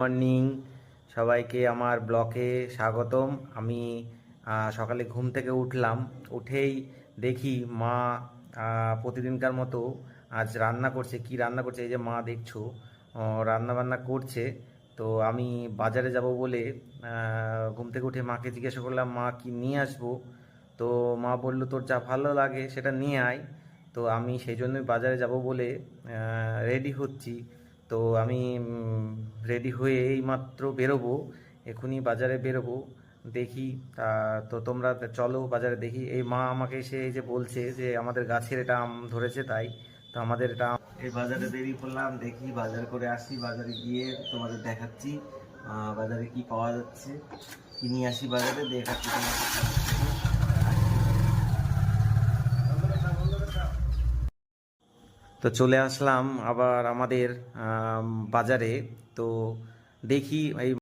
Morning, সবাইকে আমার ব্লকে স্বাগতম। আমি সকালে ঘুম থেকে উঠলাম, উঠেই দেখি মা প্রতিদিনকার মতো আজ রান্না করছে। কি রান্না করছে? এই যে মা দেখছো রান্না বান্না করছে। তো আমি বাজারে যাব বলে ঘুম থেকে উঠে মাকে জিজ্ঞাসা করলাম, মা কি নিয়ে আসবো? তো মা বললো, তোর যা ভালো লাগে সেটা নিয়ে আয়। তো আমি সেই জন্যই বাজারে যাব বলে রেডি হচ্ছি। তো আমি রেডি হয়ে এইমাত্র বেরোবো, এখনই বাজারে বেরোবো। দেখি তো তোমরা চলো বাজারে। দেখি এই মা আমাকে এসে এই যে বলছে যে আমাদের গাছের এটা আম ধরেছে, তাই তো আমাদের এটা এই বাজারে দেরি করলাম। দেখি বাজার করে আসি, বাজারে গিয়ে তোমাদের দেখাচ্ছি বাজারে কি পাওয়া যাচ্ছে, কি নিয়ে আসি বাজারে দেখাচ্ছি তোমাদের। তো চলে আসলাম আবার আমাদের বাজারে। তো দেখি এই